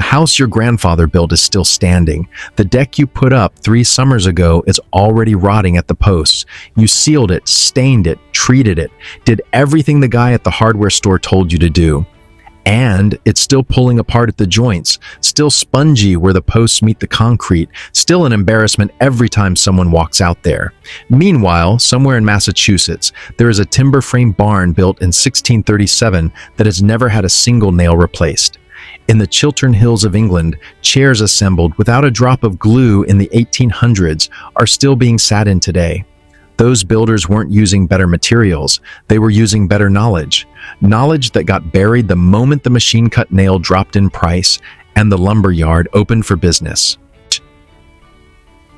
house your grandfather built is still standing. The deck you put up 3 summers ago is already rotting at the posts. You sealed it, stained it, treated it, did everything the guy at the hardware store told you to do. And it's still pulling apart at the joints, still spongy where the posts meet the concrete, still an embarrassment every time someone walks out there. Meanwhile, somewhere in Massachusetts, there is a timber frame barn built in 1637 that has never had a single nail replaced. In the Chiltern Hills of England, chairs assembled without a drop of glue in the 1800s are still being sat in today. Those builders weren't using better materials, they were using better knowledge. Knowledge that got buried the moment the machine-cut nail dropped in price and the lumber yard opened for business.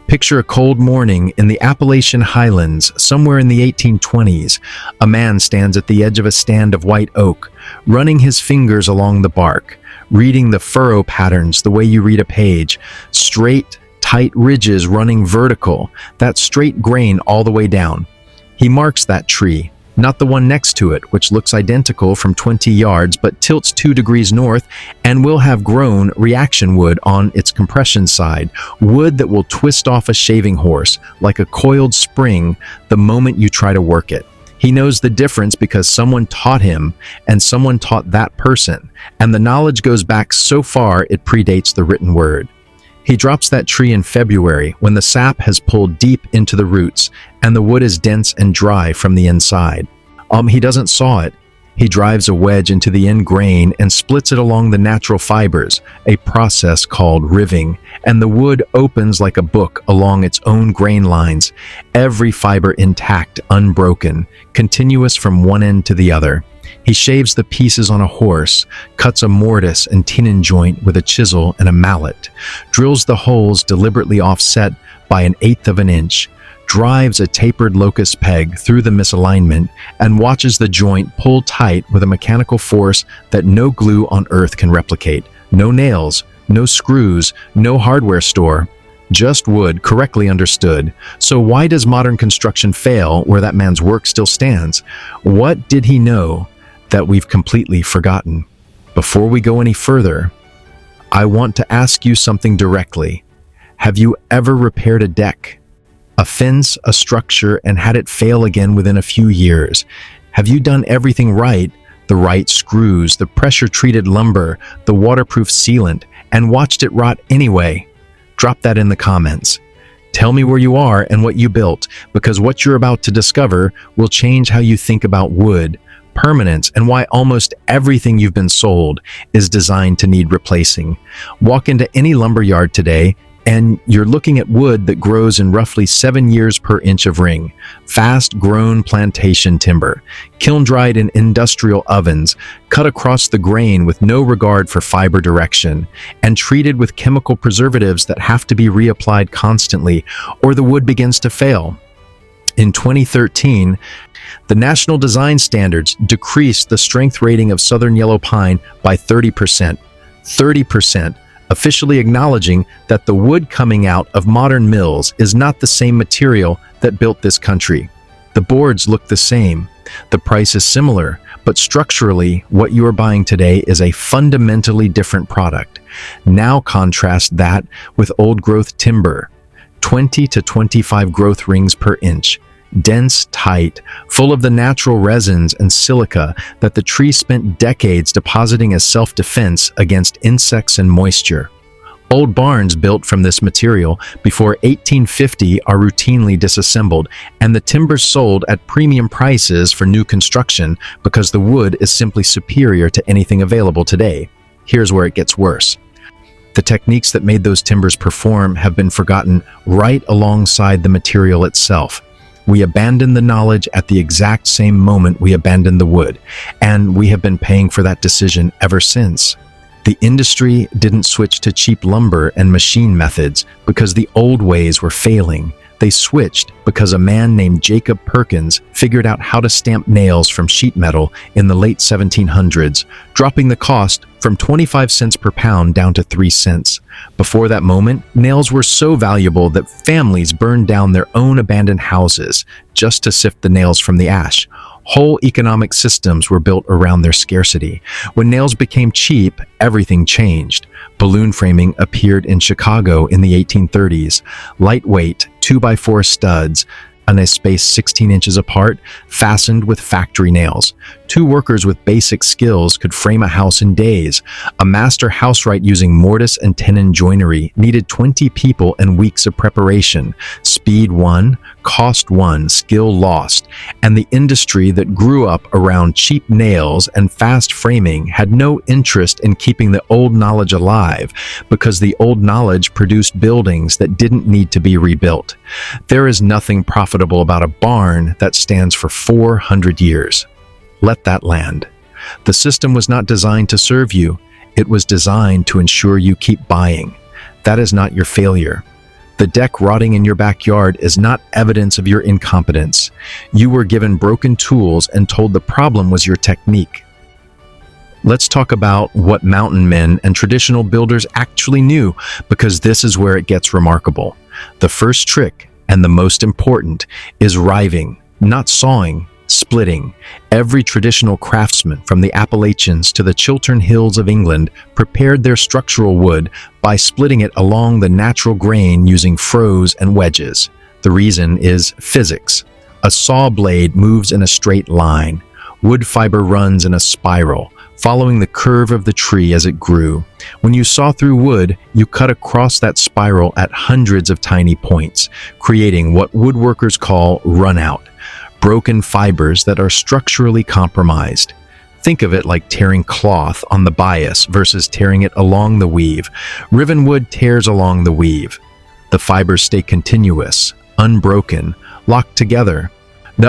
Picture a cold morning in the Appalachian Highlands, somewhere in the 1820s. A man stands at the edge of a stand of white oak, running his fingers along the bark, reading the furrow patterns the way you read a page, straight, tight ridges running vertical, that straight grain all the way down. He marks that tree, not the one next to it, which looks identical from 20 yards but tilts 2 degrees north and will have grown reaction wood on its compression side, wood that will twist off a shaving horse like a coiled spring the moment you try to work it. He knows the difference because someone taught him and someone taught that person, and the knowledge goes back so far it predates the written word. He drops that tree in February when the sap has pulled deep into the roots and the wood is dense and dry from the inside. He doesn't saw it. He drives a wedge into the end grain and splits it along the natural fibers, a process called riving, and the wood opens like a book along its own grain lines, every fiber intact, unbroken, continuous from one end to the other. He shaves the pieces on a horse, cuts a mortise and tenon joint with a chisel and a mallet, drills the holes deliberately offset by 1/8 of an inch, drives a tapered locust peg through the misalignment, and watches the joint pull tight with a mechanical force that no glue on earth can replicate. No nails, no screws, no hardware store. Just wood correctly understood. So why does modern construction fail where that man's work still stands? What did he know that we've completely forgotten? Before we go any further, I want to ask you something directly. Have you ever repaired a deck, a fence, a structure, and had it fail again within a few years? Have you done everything right, the right screws, the pressure-treated lumber, the waterproof sealant, and watched it rot anyway? Drop that in the comments. Tell me where you are and what you built, because what you're about to discover will change how you think about wood, permanence, and why almost everything you've been sold is designed to need replacing. Walk into any lumber yard today and you're looking at wood that grows in roughly 7 years per inch of ring. Fast-grown plantation timber, kiln-dried in industrial ovens, cut across the grain with no regard for fiber direction, and treated with chemical preservatives that have to be reapplied constantly or the wood begins to fail. In 2013, the National Design Standards decreased the strength rating of southern yellow pine by 30%. 30%. Officially acknowledging that the wood coming out of modern mills is not the same material that built this country. The boards look the same, the price is similar, but structurally, what you are buying today is a fundamentally different product. Now contrast that with old-growth timber, 20 to 25 growth rings per inch, dense, tight, full of the natural resins and silica that the tree spent decades depositing as self-defense against insects and moisture. Old barns built from this material before 1850 are routinely disassembled, and the timber sold at premium prices for new construction because the wood is simply superior to anything available today. Here's where it gets worse. The techniques that made those timbers perform have been forgotten right alongside the material itself. We abandoned the knowledge at the exact same moment we abandoned the wood, and we have been paying for that decision ever since. The industry didn't switch to cheap lumber and machine methods because the old ways were failing. They switched because a man named Jacob Perkins figured out how to stamp nails from sheet metal in the late 1700s, dropping the cost from 25 cents per pound down to 3 cents. Before that moment, nails were so valuable that families burned down their own abandoned houses just to sift the nails from the ash. Whole economic systems were built around their scarcity. When nails became cheap, everything changed. Balloon framing appeared in Chicago in the 1830s. Lightweight 2x4 studs, on a space 16 inches apart, fastened with factory nails. Two workers with basic skills could frame a house in days. A master housewright using mortise and tenon joinery needed 20 people and weeks of preparation. Speed won, cost won, skill lost, and the industry that grew up around cheap nails and fast framing had no interest in keeping the old knowledge alive, because the old knowledge produced buildings that didn't need to be rebuilt. There is nothing profitable about a barn that stands for 400 years. Let that land. The system was not designed to serve you. It was designed to ensure you keep buying. That is not your failure. The deck rotting in your backyard is not evidence of your incompetence. You were given broken tools and told the problem was your technique. Let's talk about what mountain men and traditional builders actually knew, because this is where it gets remarkable. The first trick, and the most important, is riving, not sawing, splitting. Every traditional craftsman, from the Appalachians to the Chiltern Hills of England, prepared their structural wood by splitting it along the natural grain using froes and wedges. The reason is physics. A saw blade moves in a straight line. Wood fiber runs in a spiral, following the curve of the tree as it grew. When you saw through wood, you cut across that spiral at hundreds of tiny points, creating what woodworkers call runout. Broken fibers that are structurally compromised. Think of it like tearing cloth on the bias versus tearing it along the weave. Riven wood tears along the weave. The fibers stay continuous, unbroken, locked together.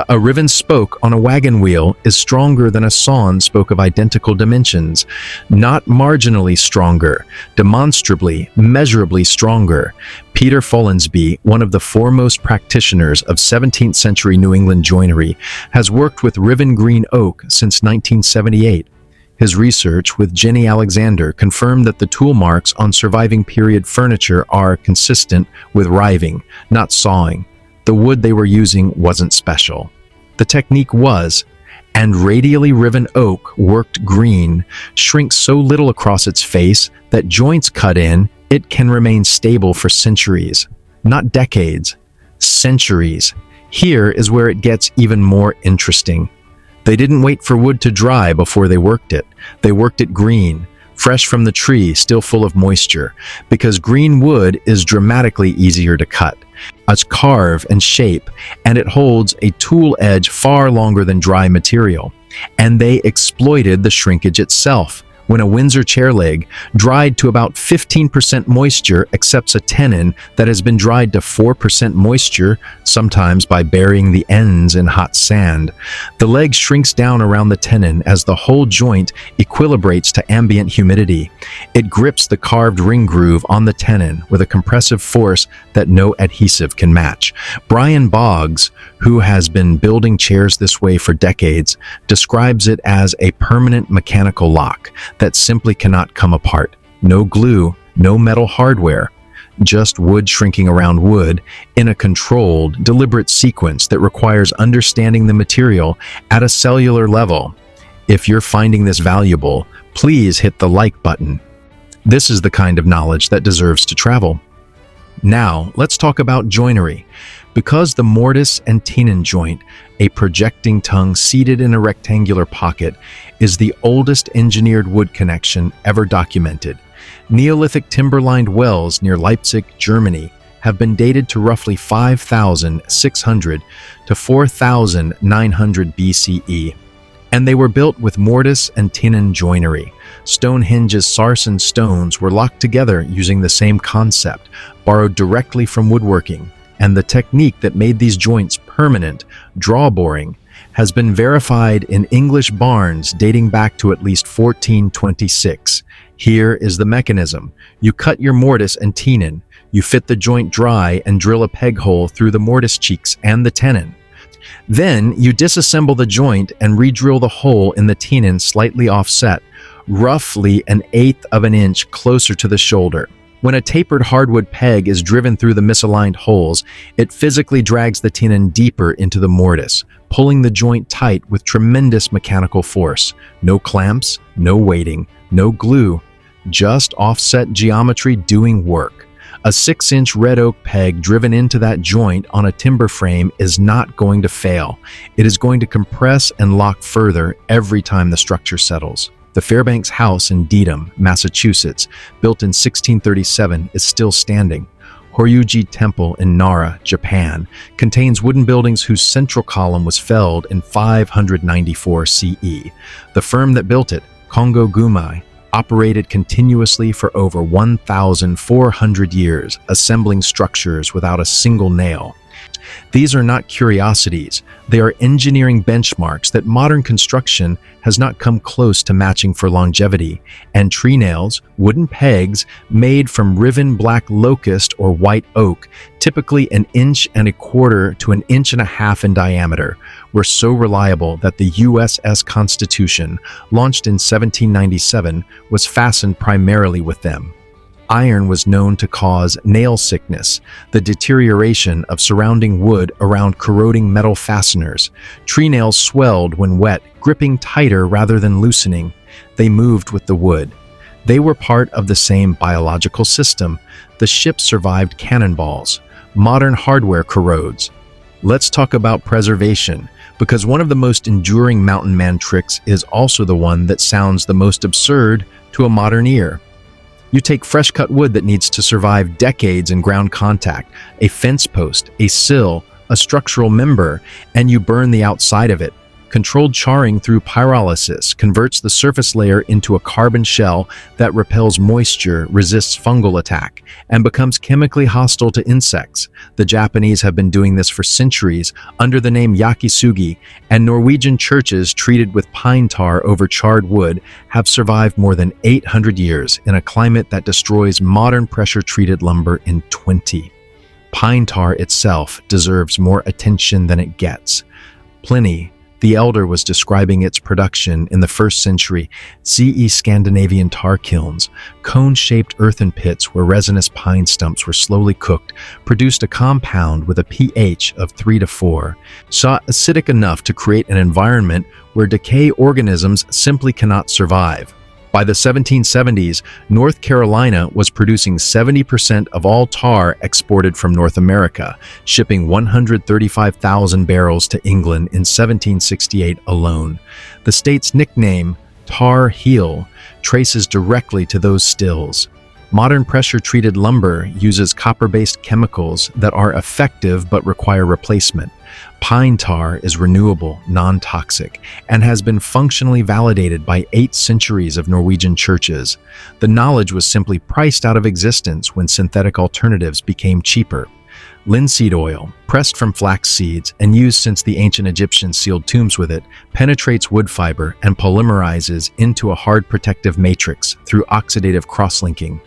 A riven spoke on a wagon wheel is stronger than a sawn spoke of identical dimensions. Not marginally stronger, demonstrably, measurably stronger. Peter Follansbee, one of the foremost practitioners of 17th century New England joinery, has worked with riven green oak since 1978. His research with Jenny Alexander confirmed that the tool marks on surviving period furniture are consistent with riving, not sawing. The wood they were using wasn't special. The technique was, and radially riven oak, worked green, shrinks so little across its face that joints cut in, it can remain stable for centuries. Not decades, centuries. Here is where it gets even more interesting. They didn't wait for wood to dry before they worked it. They worked it green, fresh from the tree, still full of moisture, because green wood is dramatically easier to cut. It's carve and shape, and it holds a tool edge far longer than dry material. And they exploited the shrinkage itself. When a Windsor chair leg, dried to about 15% moisture, accepts a tenon that has been dried to 4% moisture, sometimes by burying the ends in hot sand, the leg shrinks down around the tenon as the whole joint equilibrates to ambient humidity. It grips the carved ring groove on the tenon with a compressive force that no adhesive can match. Brian Boggs, who has been building chairs this way for decades, describes it as a permanent mechanical lock that simply cannot come apart. No glue, no metal hardware, just wood shrinking around wood in a controlled, deliberate sequence that requires understanding the material at a cellular level. If you're finding this valuable, please hit the like button. This is the kind of knowledge that deserves to travel. Now, let's talk about joinery. Because the mortise and tenon joint, a projecting tongue seated in a rectangular pocket, is the oldest engineered wood connection ever documented. Neolithic timber-lined wells near Leipzig, Germany, have been dated to roughly 5,600 to 4,900 BCE, and they were built with mortise and tenon joinery. Stonehenge's sarsen stones were locked together using the same concept, borrowed directly from woodworking, and the technique that made these joints permanent, drawboring, has been verified in English barns dating back to at least 1426. Here is the mechanism. You cut your mortise and tenon, you fit the joint dry and drill a peg hole through the mortise cheeks and the tenon. Then you disassemble the joint and re-drill the hole in the tenon slightly offset, roughly 1/8 of an inch closer to the shoulder. When a tapered hardwood peg is driven through the misaligned holes, it physically drags the tenon deeper into the mortise, pulling the joint tight with tremendous mechanical force. No clamps, no weighting, no glue, just offset geometry doing work. A 6-inch red oak peg driven into that joint on a timber frame is not going to fail. It is going to compress and lock further every time the structure settles. The Fairbanks House in Dedham, Massachusetts, built in 1637, is still standing. Horyuji Temple in Nara, Japan, contains wooden buildings whose central column was felled in 594 CE. The firm that built it, Kongo Gumai, operated continuously for over 1,400 years, assembling structures without a single nail. These are not curiosities. They are engineering benchmarks that modern construction has not come close to matching for longevity, and tree nails, wooden pegs made from riven black locust or white oak, typically 1.25 to 1.5 inches in diameter, were so reliable that the USS Constitution, launched in 1797, was fastened primarily with them. Iron was known to cause nail sickness, the deterioration of surrounding wood around corroding metal fasteners. Tree nails swelled when wet, gripping tighter rather than loosening. They moved with the wood. They were part of the same biological system. The ship survived cannonballs. Modern hardware corrodes. Let's talk about preservation, because one of the most enduring mountain man tricks is also the one that sounds the most absurd to a modern ear. You take fresh-cut wood that needs to survive decades in ground contact, a fence post, a sill, a structural member, and you burn the outside of it. Controlled charring through pyrolysis converts the surface layer into a carbon shell that repels moisture, resists fungal attack, and becomes chemically hostile to insects. The Japanese have been doing this for centuries under the name yakisugi, and Norwegian churches treated with pine tar over charred wood have survived more than 800 years in a climate that destroys modern pressure-treated lumber in 20. Pine tar itself deserves more attention than it gets. Pliny the Elder was describing its production in the 1st century CE Scandinavian tar kilns. Cone-shaped earthen pits where resinous pine stumps were slowly cooked produced a compound with a pH of 3 to 4, so acidic enough to create an environment where decay organisms simply cannot survive. By the 1770s, North Carolina was producing 70% of all tar exported from North America, shipping 135,000 barrels to England in 1768 alone. The state's nickname, Tar Heel, traces directly to those stills. Modern pressure-treated lumber uses copper-based chemicals that are effective but require replacement. Pine tar is renewable, non-toxic, and has been functionally validated by 8 centuries of Norwegian churches. The knowledge was simply priced out of existence when synthetic alternatives became cheaper. Linseed oil, pressed from flax seeds and used since the ancient Egyptians sealed tombs with it, penetrates wood fiber and polymerizes into a hard protective matrix through oxidative cross-linking.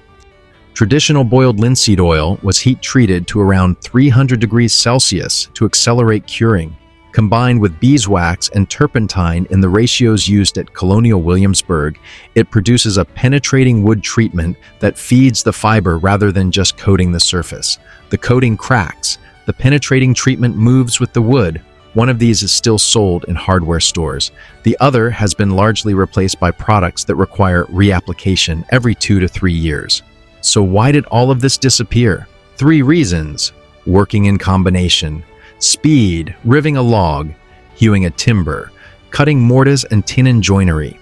Traditional boiled linseed oil was heat-treated to around 300 degrees Celsius to accelerate curing. Combined with beeswax and turpentine in the ratios used at Colonial Williamsburg, it produces a penetrating wood treatment that feeds the fiber rather than just coating the surface. The coating cracks. The penetrating treatment moves with the wood. One of these is still sold in hardware stores. The other has been largely replaced by products that require reapplication every 2 to 3 years. So why did all of this disappear? 3 reasons: working in combination, speed, riving a log, hewing a timber, cutting mortise and tenon joinery.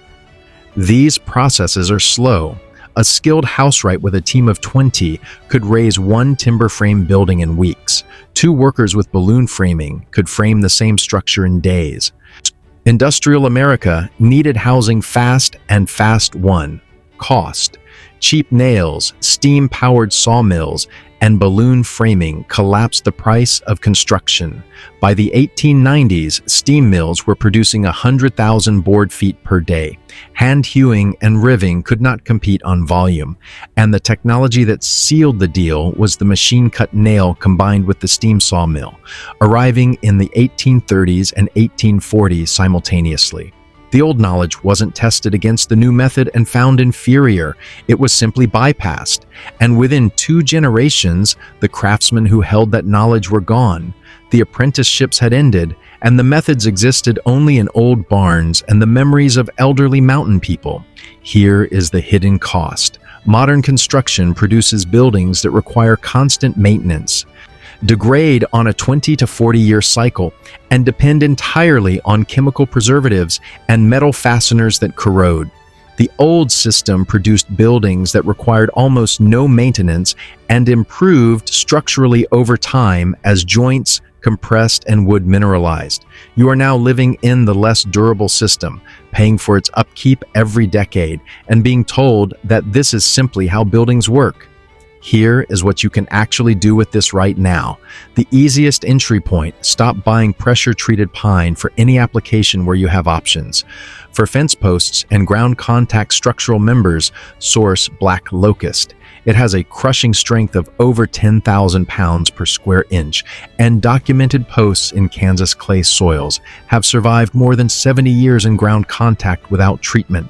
These processes are slow. A skilled housewright with a team of 20 could raise 1 timber frame building in weeks. 2 workers with balloon framing could frame the same structure in days. Industrial America needed housing fast and fast won. Cost. Cheap nails, steam-powered sawmills, and balloon framing collapsed the price of construction. By the 1890s, steam mills were producing 100,000 board feet per day. Hand hewing and riving could not compete on volume, and the technology that sealed the deal was the machine-cut nail combined with the steam sawmill, arriving in the 1830s and 1840s simultaneously. The old knowledge wasn't tested against the new method and found inferior. It was simply bypassed. And within 2 generations, the craftsmen who held that knowledge were gone. The apprenticeships had ended, and the methods existed only in old barns and the memories of elderly mountain people. Here is the hidden cost. Modern construction produces buildings that require constant maintenance, degrade on a 20 to 40-year cycle, and depend entirely on chemical preservatives and metal fasteners that corrode. The old system produced buildings that required almost no maintenance and improved structurally over time as joints compressed and wood mineralized. You are now living in the less durable system, paying for its upkeep every decade, and being told that this is simply how buildings work. Here is what you can actually do with this right now. The easiest entry point: stop buying pressure-treated pine for any application where you have options. For fence posts and ground contact structural members, source black locust. It has a crushing strength of over 10,000 pounds per square inch, and documented posts in Kansas clay soils have survived more than 70 years in ground contact without treatment.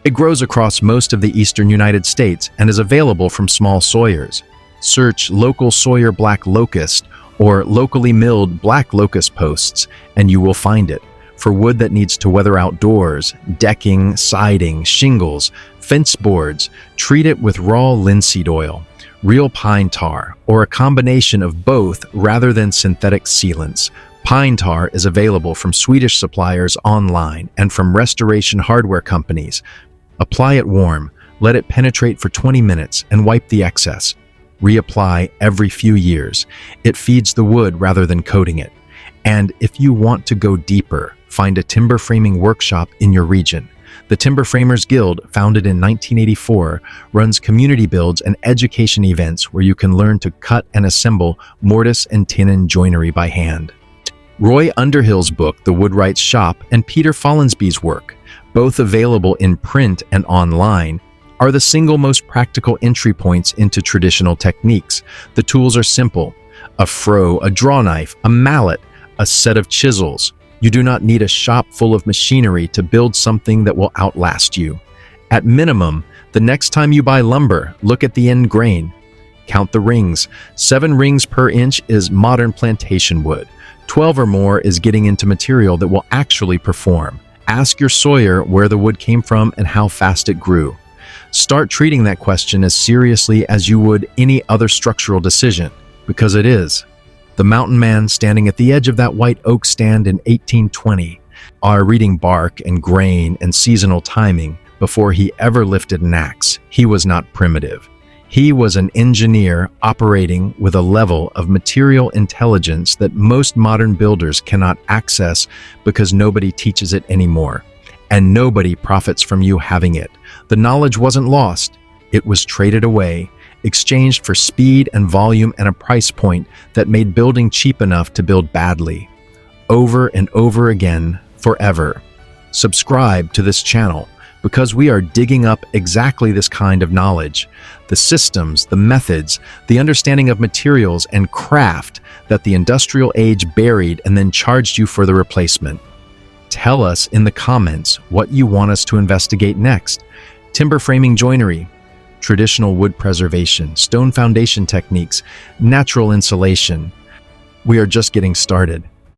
It grows across most of the eastern United States and is available from small sawyers. Search local sawyer black locust or locally milled black locust posts, and you will find it. For wood that needs to weather outdoors, decking, siding, shingles, fence boards, treat it with raw linseed oil, real pine tar, or a combination of both rather than synthetic sealants. Pine tar is available from Swedish suppliers online and from restoration hardware companies. Apply it warm, let it penetrate for 20 minutes, and wipe the excess. Reapply every few years. It feeds the wood rather than coating it. And if you want to go deeper, find a timber framing workshop in your region. The Timber Framers Guild, founded in 1984, runs community builds and education events where you can learn to cut and assemble mortise and tenon joinery by hand. Roy Underhill's book, The Woodwright's Shop, and Peter Follansbee's work, both available in print and online, are the single most practical entry points into traditional techniques. The tools are simple: a froe, a draw knife, a mallet, a set of chisels. You do not need a shop full of machinery to build something that will outlast you. At minimum, the next time you buy lumber, look at the end grain. Count the rings. 7 rings per inch is modern plantation wood. 12 or more is getting into material that will actually perform. Ask your sawyer where the wood came from and how fast it grew. Start treating that question as seriously as you would any other structural decision, because it is. The mountain man standing at the edge of that white oak stand in 1820, reading bark and grain and seasonal timing before he ever lifted an axe. He was not primitive. He was an engineer operating with a level of material intelligence that most modern builders cannot access because nobody teaches it anymore, and nobody profits from you having it. The knowledge wasn't lost. It was traded away, exchanged for speed and volume and a price point that made building cheap enough to build badly. Over and over again, forever. Subscribe to this channel because we are digging up exactly this kind of knowledge. The systems, the methods, the understanding of materials and craft that the industrial age buried and then charged you for the replacement. Tell us in the comments what you want us to investigate next. Timber framing joinery, traditional wood preservation, stone foundation techniques, natural insulation. We are just getting started.